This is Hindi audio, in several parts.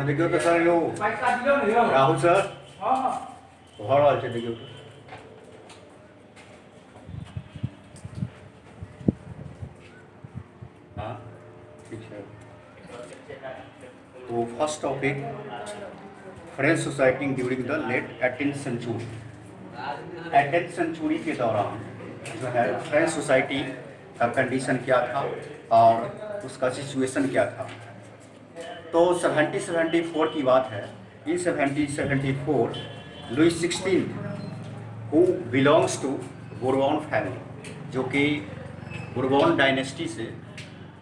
देखियो तो सर यो राहुल सर भर रहल छै देखियो तो हाँ ठीक है। तो first topic French society during the late 18th century. 18th century के दौरान जो है फ्रेंच सोसाइटी का कंडीशन क्या था और उसका सिचुएशन क्या था। तो 1774 की बात है। In 1774 Louis 16 who belongs to Bourbon family, जो कि बोरबॉन डायनेस्टी से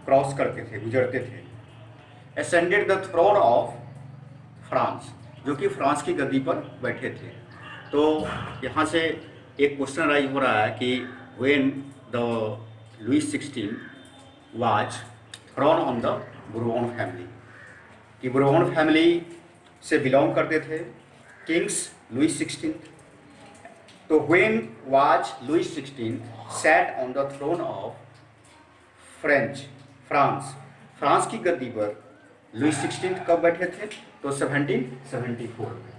क्रॉस करते थे, गुजरते थे, ascended the throne of France, जो कि फ्रांस की गद्दी पर बैठे थे। तो यहाँ से एक क्वेश्चन राइज हो रहा है कि when the Louis 16 was throne on the Bourbon family, कि बोरबॉन फैमिली से बिलोंग करते थे किंग्स लुई 16। तो when was Louis 16 sat on the throne of France की गद्दी पर लुई 16 कब बैठे थे? तो 1774 में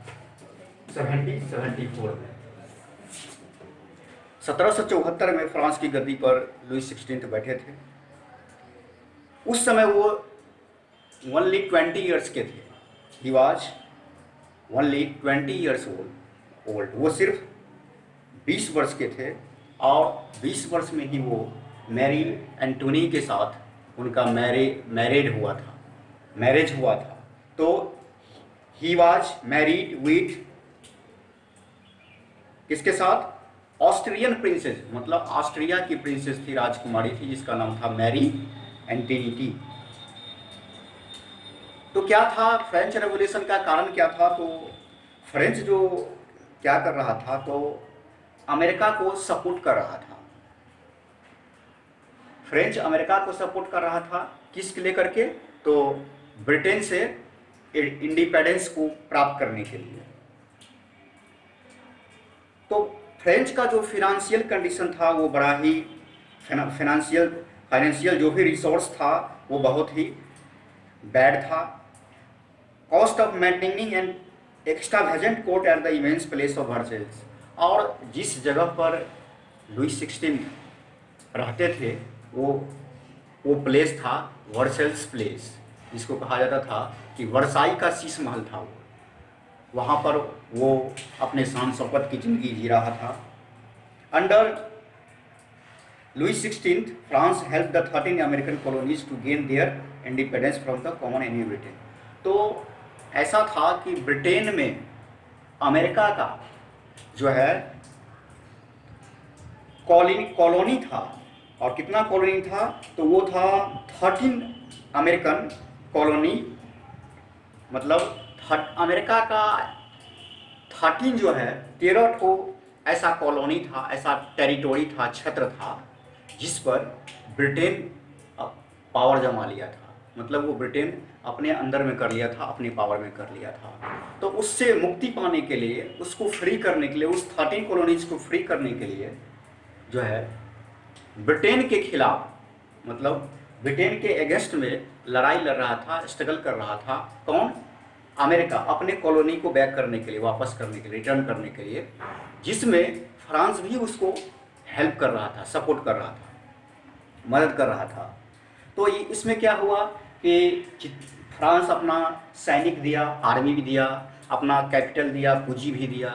1774 में फ्रांस की गद्दी पर लुई 16 बैठे थे। उस समय वो ओनली 20 ईयर्स के थे। He was only 20 years old. वो सिर्फ 20 वर्ष के थे और 20 वर्ष में ही वो मैरी एंटोनी के साथ उनका मैरिज हुआ था। तो ही वाज मैरिड विथ किसके साथ? ऑस्ट्रियन प्रिंसेस, मतलब ऑस्ट्रिया की प्रिंसेस थी, राजकुमारी थी, जिसका नाम था मैरी एंटोनी। तो क्या था फ्रेंच रेवोल्यूशन का कारण क्या था? तो फ्रेंच जो क्या कर रहा था, तो अमेरिका को सपोर्ट कर रहा था। फ्रेंच अमेरिका को सपोर्ट कर रहा था, किसके लेकर के? तो ब्रिटेन से इंडिपेंडेंस को प्राप्त करने के लिए। तो फ्रेंच का जो फिनेंशियल कंडीशन था वो बड़ा ही फाइनेंशियल जो भी रिसोर्स था वो बहुत ही बैड था। Cost of maintaining and extravagant court at the immense place of Versailles, और जिस जगह पर लुई 16 रहते थे वो प्लेस था वर्सेल्स प्लेस, जिसको कहा जाता था कि वर्साई का शीश महल था। वो वहाँ पर वो अपने शान शौकत की ज़िंदगी जी रहा था। Under Louis 16 France help the 13 American colonies to gain their independence from the common enemy Britain. तो ऐसा था कि ब्रिटेन में अमेरिका का जो है कॉलोनी था, और कितना कॉलोनी था? तो वो था 13 अमेरिकन कॉलोनी, मतलब अमेरिका का 13 जो है 13 को ऐसा कॉलोनी था, ऐसा टेरिटोरी था, क्षेत्र था, जिस पर ब्रिटेन पावर जमा लिया था। मतलब वो ब्रिटेन अपने अंदर में कर लिया था, अपनी पावर में कर लिया था। तो उससे मुक्ति पाने के लिए, उसको फ्री करने के लिए, उस 13 कॉलोनीज को फ्री करने के लिए जो है ब्रिटेन के खिलाफ, मतलब ब्रिटेन के अगेंस्ट में लड़ाई लड़ रहा था, स्ट्रगल कर रहा था। कौन? अमेरिका, अपने कॉलोनी को बैक करने के लिए, वापस करने के लिए, रिटर्न करने के लिए, जिसमें फ्रांस भी उसको हेल्प कर रहा था, सपोर्ट कर रहा था, मदद कर रहा था। तो ये इसमें क्या हुआ कि फ्रांस अपना सैनिक दिया, आर्मी भी दिया, अपना कैपिटल दिया, पूंजी भी दिया,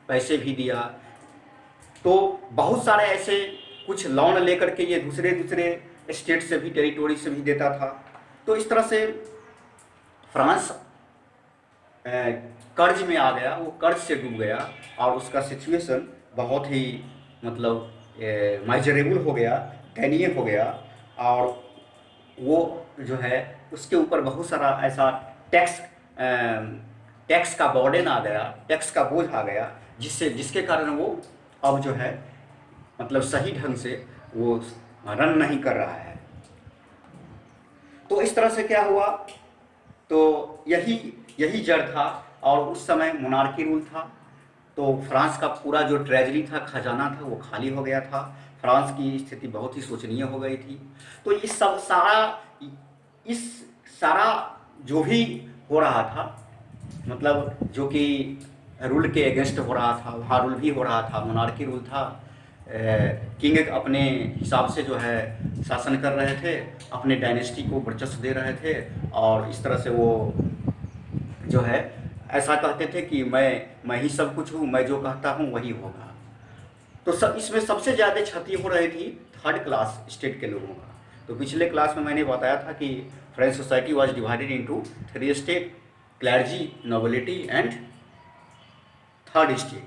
पैसे भी दिया। तो बहुत सारे ऐसे कुछ लोन लेकर के ये दूसरे स्टेट से भी, टेरिटोरी से भी देता था। तो इस तरह से फ्रांस कर्ज में आ गया, वो कर्ज से डूब गया और उसका सिचुएशन बहुत ही मतलब माइजरेबल हो गया, दयनीय हो गया। और वो जो है उसके ऊपर बहुत सारा ऐसा टैक्स का बर्डन आ गया, टैक्स का बोझ आ गया, जिसके कारण वो अब जो है मतलब सही ढंग से वो रन नहीं कर रहा है। तो इस तरह से क्या हुआ, तो यही यही जड़ था। और उस समय मोनार्की रूल था, तो फ्रांस का पूरा जो ट्रेजरी था, खजाना था, वो खाली हो गया था। फ्रांस की स्थिति बहुत ही शोचनीय हो गई थी। तो इस सारा जो भी हो रहा था, मतलब जो कि रूल के अगेंस्ट हो रहा था, वहाँ रूल भी हो रहा था, मोनार्की रूल था। किंग अपने हिसाब से जो है शासन कर रहे थे, अपने डायनेस्टी को वर्चस्व दे रहे थे, और इस तरह से वो जो है ऐसा कहते थे कि मैं ही सब कुछ हूँ, मैं जो कहता हूँ वही होगा। तो सब इसमें सबसे ज़्यादा क्षति हो रही थी थर्ड क्लास स्टेट के लोगों का। तो पिछले क्लास में मैंने बताया था कि French society was divided into 3 state: clergy, nobility and third state.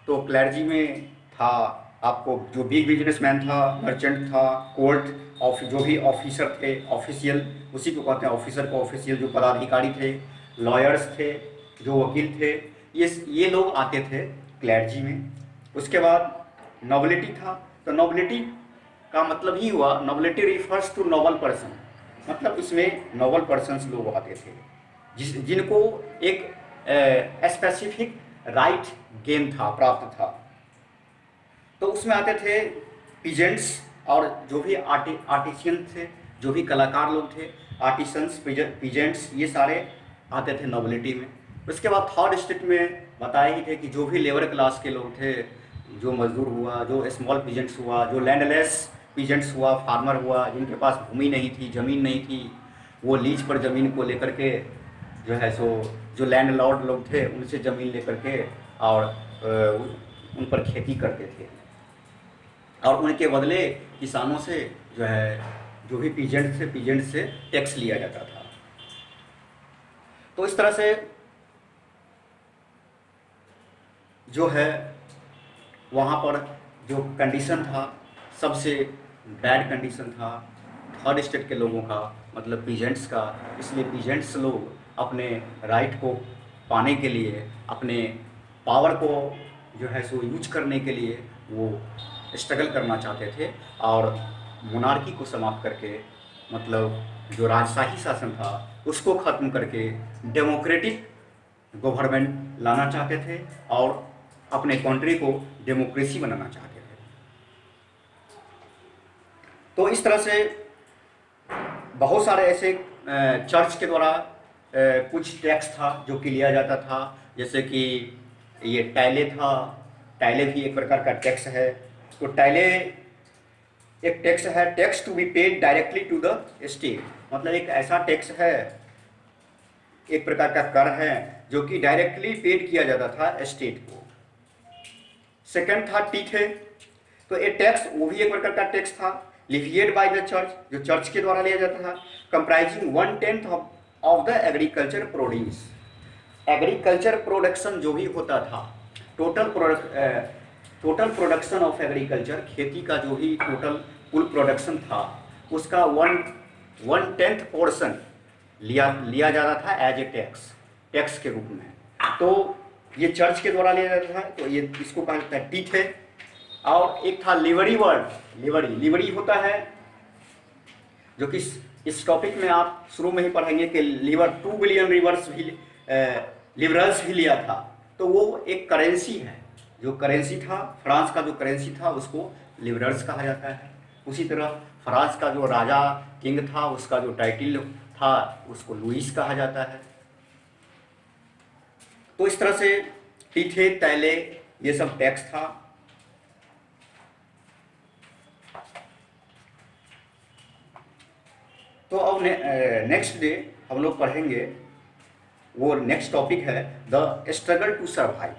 तो क्लर्जी में था आपको जो बिग बिजनेसमैन था, मर्चेंट था, कोर्ट ऑफ जो भी ऑफिसर थे, ऑफिशियल, उसी को कहते हैं ऑफिसर को ऑफिशियल, जो पदाधिकारी थे, लॉयर्स थे, जो वकील थे, ये लोग आते थे क्लर्जी में। उसके बाद नोबिलिटी था। तो नोबिलिटी का मतलब ही हुआ, nobility refers to noble person, मतलब इसमें नोबल पर्सन्स लोग आते थे जिनको एक स्पेसिफिक राइट गेन था, प्राप्त था। तो उसमें आते थे पीजेंट्स, और जो भी आर्टिशियन थे, जो भी कलाकार लोग थे, आर्टिसंस, पीजेंट्स, ये सारे आते थे नोबिलिटी में। उसके बाद थर्ड स्टेट में बताए ही थे कि जो भी लेबर क्लास के लोग थे, जो मजदूर हुआ, जो स्मॉल पीजेंट्स हुआ, जो लैंडलेस पीजेंट्स हुआ, फार्मर हुआ, जिनके पास भूमि नहीं थी, ज़मीन नहीं थी, वो लीज पर ज़मीन को लेकर के जो है सो, जो लैंडलॉर्ड लोग थे उनसे ज़मीन लेकर के और उन पर खेती करते थे, और उनके बदले किसानों से जो है, जो भी पीजेंट से टैक्स लिया जाता था। तो इस तरह से जो है वहाँ पर जो कंडीशन था, सबसे बैड कंडीशन था थर्ड स्टेट के लोगों का, मतलब पीजेंट्स का। इसलिए पीजेंट्स लोग अपने राइट को पाने के लिए, अपने पावर को जो है सो यूज करने के लिए वो स्ट्रगल करना चाहते थे, और मोनार्की को समाप्त करके, मतलब जो राजशाही शासन था उसको ख़त्म करके डेमोक्रेटिक गवर्नमेंट लाना चाहते थे, और अपने कंट्री को डेमोक्रेसी बनाना चाहते थे। तो इस तरह से बहुत सारे ऐसे चर्च के द्वारा कुछ टैक्स था जो कि लिया जाता था, जैसे कि ये टैले था। टैले भी एक प्रकार का टैक्स है। तो टैले एक टैक्स है, tax to be paid directly to the state, मतलब एक ऐसा टैक्स है, एक प्रकार का कर है जो कि डायरेक्टली पेड किया जाता था स्टेट को। सेकंड था टीथे। तो ये टैक्स वो भी एक प्रकार का टैक्स था, लिविएड बाय द चर्च, जो चर्च के द्वारा लिया जाता था, comprising 1/10 of the agriculture produce. Agriculture production जो भी होता था, टोटल प्रोडक्शन ऑफ एग्रीकल्चर, खेती का जो भी टोटल कुल प्रोडक्शन था, उसका 1/10 पोर्शन लिया जाता था एज ए टैक्स के रूप में। तो ये चर्च के द्वारा लिया जाता था, तो ये इसको कहा जाता है टीथ है। और एक था लिवरी वर्ड। लिवरी होता है जो कि इस टॉपिक में आप शुरू में ही पढ़ेंगे कि 2 बिलियन लिबरल्स भी लिया था। तो वो एक करेंसी है, जो करेंसी था फ्रांस का, जो करेंसी था उसको लिबरल्स कहा जाता है। उसी तरह फ्रांस का जो राजा किंग था, उसका जो टाइटिल था उसको लुइस कहा जाता है। तो इस तरह से टीथे, तैले, ये सब टैक्स था। तो अब नेक्स्ट डे हम लोग पढ़ेंगे, वो नेक्स्ट टॉपिक है द स्ट्रगल टू सर्वाइव।